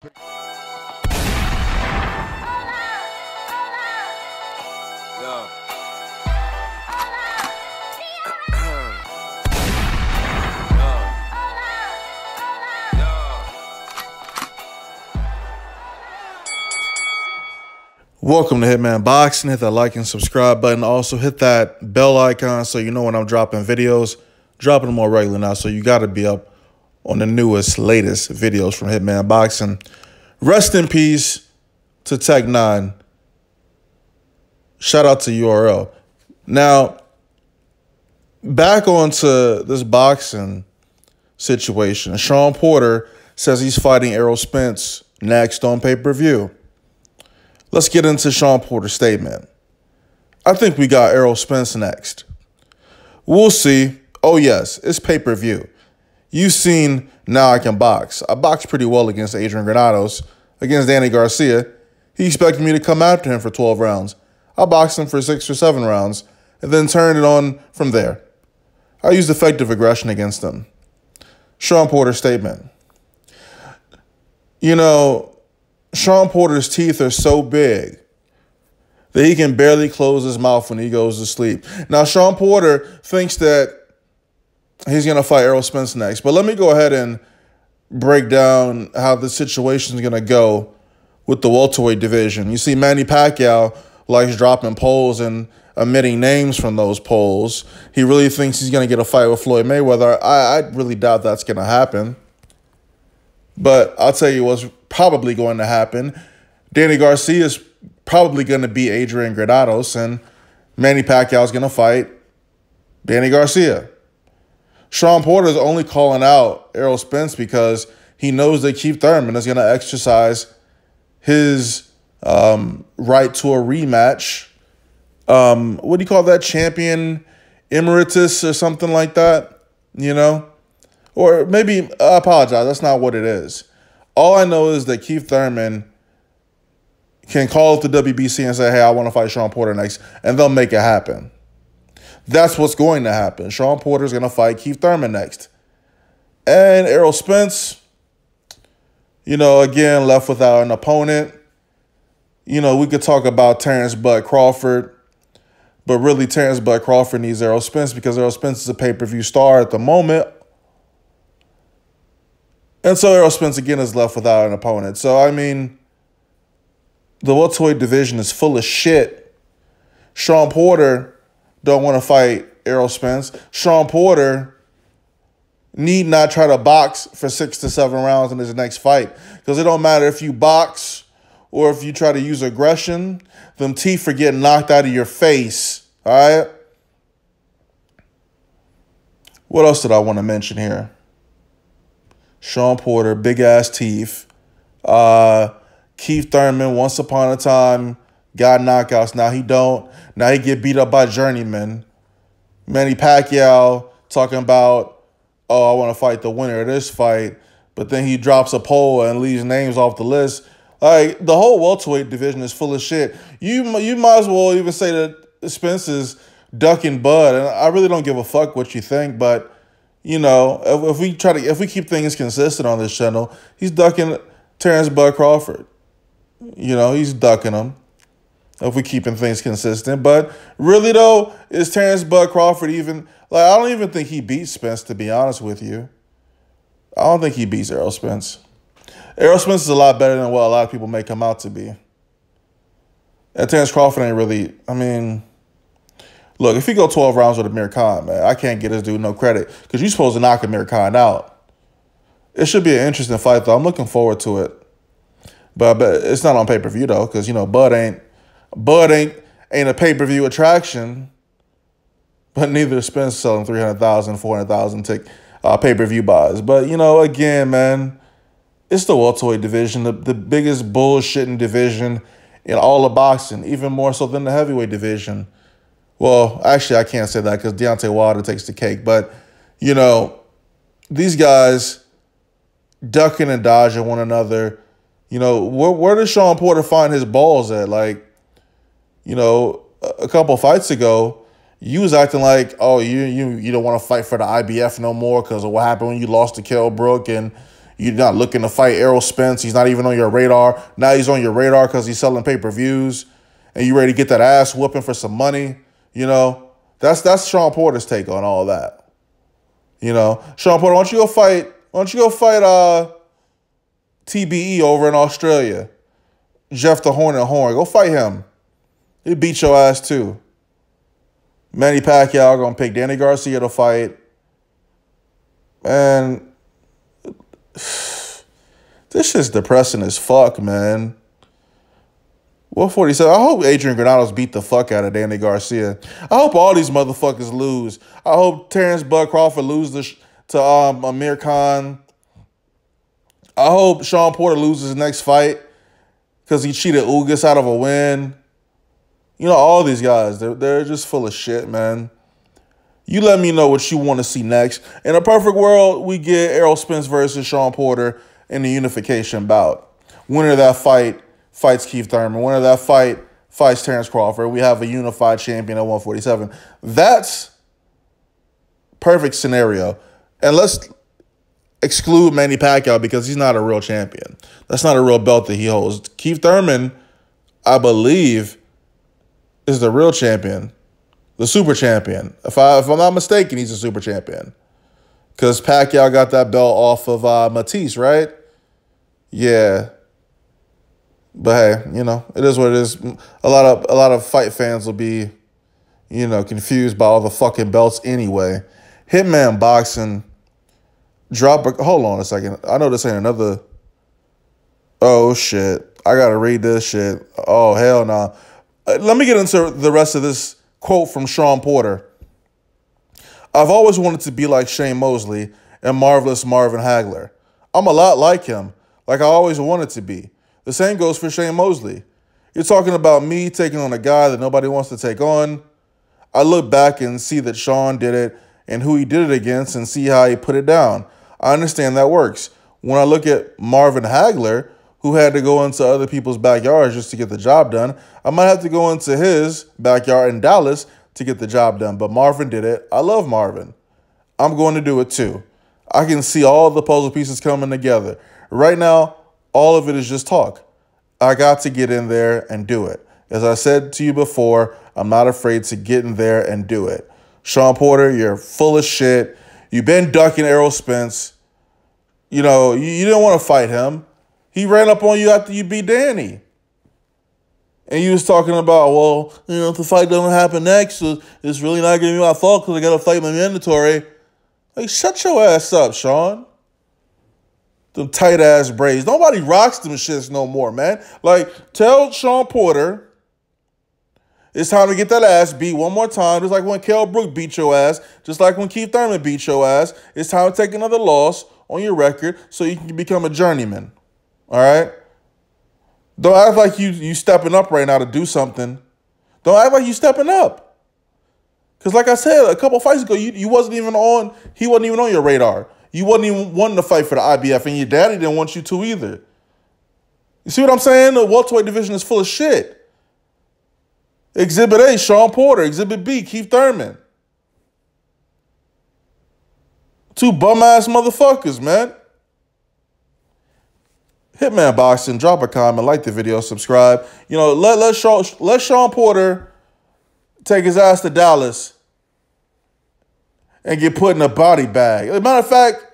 Welcome to Hitman Boxing. Hit that like and subscribe button. Also hit that bell icon so you know when I'm dropping videos. Dropping them more regularly now, so you got to be up on the latest videos from Hitman Boxing. Rest in peace to Tech 9. Shout out to URL. Now, back onto this boxing situation. Shawn Porter says he's fighting Errol Spence next on pay-per-view. Let's get into Shawn Porter's statement. I think we got Errol Spence next. We'll see. Oh, yes, it's pay-per-view. You've seen Now I Can Box. I boxed pretty well against Adrian Granados. Against Danny Garcia, he expected me to come after him for 12 rounds. I boxed him for 6 or 7 rounds and then turned it on from there. I used effective aggression against him. Shawn Porter's statement. You know, Shawn Porter's teeth are so big that he can barely close his mouth when he goes to sleep. Now, Shawn Porter thinks that he's going to fight Errol Spence next. But let me go ahead and break down how the situation is going to go with the welterweight division. You see, Manny Pacquiao likes dropping polls and omitting names from those polls. He really thinks he's going to get a fight with Floyd Mayweather. I really doubt that's going to happen. But I'll tell you what's probably going to happen. Danny Garcia is probably going to beat Adrian Granados, and Manny Pacquiao is going to fight Danny Garcia. Shawn Porter is only calling out Errol Spence because he knows that Keith Thurman is going to exercise his right to a rematch. What do you call that? Champion emeritus or something like that, you know? Or maybe, I apologize, that's not what it is. All I know is that Keith Thurman can call up the WBC and say, hey, I want to fight Shawn Porter next, and they'll make it happen. That's what's going to happen. Shawn Porter is going to fight Keith Thurman next. And Errol Spence, you know, again, left without an opponent. You know, we could talk about Terrence Bud Crawford, but really Terrence Bud Crawford needs Errol Spence because Errol Spence is a pay-per-view star at the moment. And so Errol Spence, again, is left without an opponent. So, I mean, the welterweight division is full of shit. Shawn Porter don't want to fight Errol Spence. Shawn Porter need not try to box for 6 to 7 rounds in his next fight. Because it don't matter if you box or if you try to use aggression, them teeth are getting knocked out of your face. All right? What else did I want to mention here? Shawn Porter, big-ass teeth. Keith Thurman, once upon a time, got knockouts. Now he don't. Now he get beat up by journeymen. Manny Pacquiao talking about, oh, I want to fight the winner of this fight. But then he drops a poll and leaves names off the list. Like, the whole welterweight division is full of shit. You might as well even say that Spence is ducking Bud. And I really don't give a fuck what you think, but you know, if we keep things consistent on this channel, he's ducking Terrence Bud Crawford. You know, he's ducking him if we keeping things consistent. But really though, is Terrence Bud Crawford even like? I don't even think he beats Spence, to be honest with you. I don't think he beats Errol Spence. Errol Spence is a lot better than what a lot of people make him out to be. And Terrence Crawford ain't really. I mean, look, if he go 12 rounds with Amir Khan, man, I can't get this dude no credit because you're supposed to knock Amir Khan out. It should be an interesting fight, though. I'm looking forward to it. But it's not on pay-per-view, though, because, you know, Bud ain't a pay-per-view attraction. But neither is Spence selling 300,000, 400,000 pay-per-view buys. But, you know, again, man, it's the welterweight division, the biggest bullshitting division in all of boxing, even more so than the heavyweight division. Well, actually, I can't say that because Deontay Wilder takes the cake. But, you know, these guys ducking and dodging one another. You know, where does Shawn Porter find his balls at? Like, you know, a couple fights ago, you was acting like, oh, you don't want to fight for the IBF no more because of what happened when you lost to Kell Brook, and You're not looking to fight Errol Spence. He's not even on your radar. Now he's on your radar because he's selling pay-per-views, and you ready to get that ass whooping for some money. You know, that's Shawn Porter's take on all that. You know, Shawn Porter, why don't you go fight TBE over in Australia? Jeff the Hornet Horn. Go fight him. He'll beat your ass too. Manny Pacquiao gonna pick Danny Garcia to fight. Man, this shit's depressing as fuck, man. 147. I hope Adrian Granados beat the fuck out of Danny Garcia. I hope all these motherfuckers lose. I hope Terrence Bud Crawford loses to Amir Khan. I hope Shawn Porter loses his next fight because he cheated Ugas out of a win. You know, all these guys, they're just full of shit, man. You let me know what you want to see next. In a perfect world, we get Errol Spence versus Shawn Porter in the unification bout. Winner of that fight fights Keith Thurman. Winner of that fight fights Terrence Crawford. We have a unified champion at 147. That's perfect scenario. And let's exclude Manny Pacquiao because he's not a real champion. That's not a real belt that he holds. Keith Thurman, I believe, is the real champion, the super champion. If I'm not mistaken, he's a super champion. Because Pacquiao got that belt off of Matisse, right? Yeah. But hey, you know, it is what it is. A lot of fight fans will be, you know, confused by all the fucking belts anyway. Hitman Boxing hold on a second. I know this ain't another. Oh shit. I gotta read this shit. Oh hell no. Nah. Let me get into the rest of this quote from Shawn Porter. I've always wanted to be like Shane Mosley and Marvelous Marvin Hagler. I'm a lot like him, like I always wanted to be. The same goes for Shane Mosley. You're talking about me taking on a guy that nobody wants to take on. I look back and see that Shawn did it and who he did it against and see how he put it down. I understand that works. When I look at Marvin Hagler, who had to go into other people's backyards just to get the job done, I might have to go into his backyard in Dallas to get the job done. But Marvin did it. I love Marvin. I'm going to do it too. I can see all the puzzle pieces coming together. Right now, all of it is just talk. I got to get in there and do it. As I said to you before, I'm not afraid to get in there and do it. Shawn Porter, you're full of shit. You've been ducking Errol Spence. You know, you didn't want to fight him. He ran up on you after you beat Danny. And you was talking about, well, you know, if the fight doesn't happen next, it's really not going to be my fault because I got to fight my mandatory. Like, shut your ass up, Shawn. Them tight-ass braids. Nobody rocks them shits no more, man. Like, tell Shawn Porter it's time to get that ass beat one more time, just like when Kell Brook beat your ass, just like when Keith Thurman beat your ass. It's time to take another loss on your record so you can become a journeyman. All right? Don't act like you stepping up right now to do something. Don't act like you stepping up. Because like I said, a couple fights ago, he wasn't even on your radar. You wasn't even wanting to fight for the IBF, and your daddy didn't want you to either. You see what I'm saying? The welterweight division is full of shit. Exhibit A, Shawn Porter. Exhibit B, Keith Thurman. Two bum-ass motherfuckers, man. Hitman Boxing, drop a comment, like the video, subscribe. You know, let Shawn Porter take his ass to Dallas and get put in a body bag. As a matter of fact,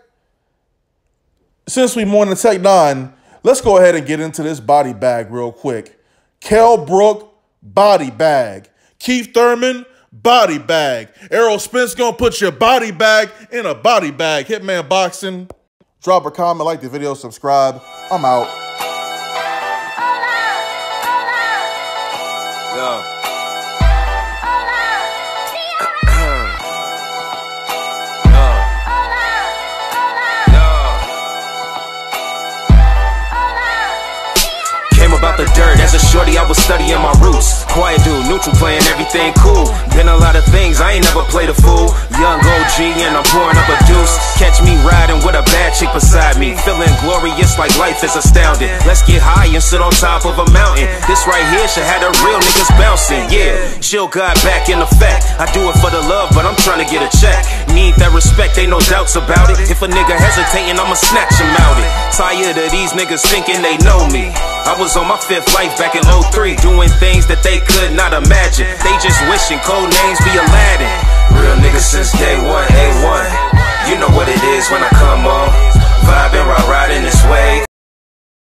since we more than Tech 9, let's go ahead and get into this body bag real quick. Kell Brook, body bag. Keith Thurman, body bag. Errol Spence gonna put your body bag in a body bag. Hitman Boxing, drop a comment, like the video, subscribe. I'm out. Yeah. About the dirt. As a shorty, I was studying my roots. Quiet dude, neutral, playing everything cool. Been a lot of things, I ain't never played a fool. Young OG and I'm pouring up a deuce. Catch me riding with a bad chick beside me, feeling glorious like life is astounding. Let's get high and sit on top of a mountain. This right here should have the real niggas bouncing. Yeah, chill God back in effect. I do it for the love, but I'm trying to get a check. Need that respect, ain't no doubts about it. If a nigga hesitating, I'ma snatch him out it. Tired of these niggas thinking they know me. I was on my 5th life back in 03, doing things that they could not imagine. They just wishing code names be Aladdin. Real niggas since day one, A1. You know what it is when I come on. Vibing, rock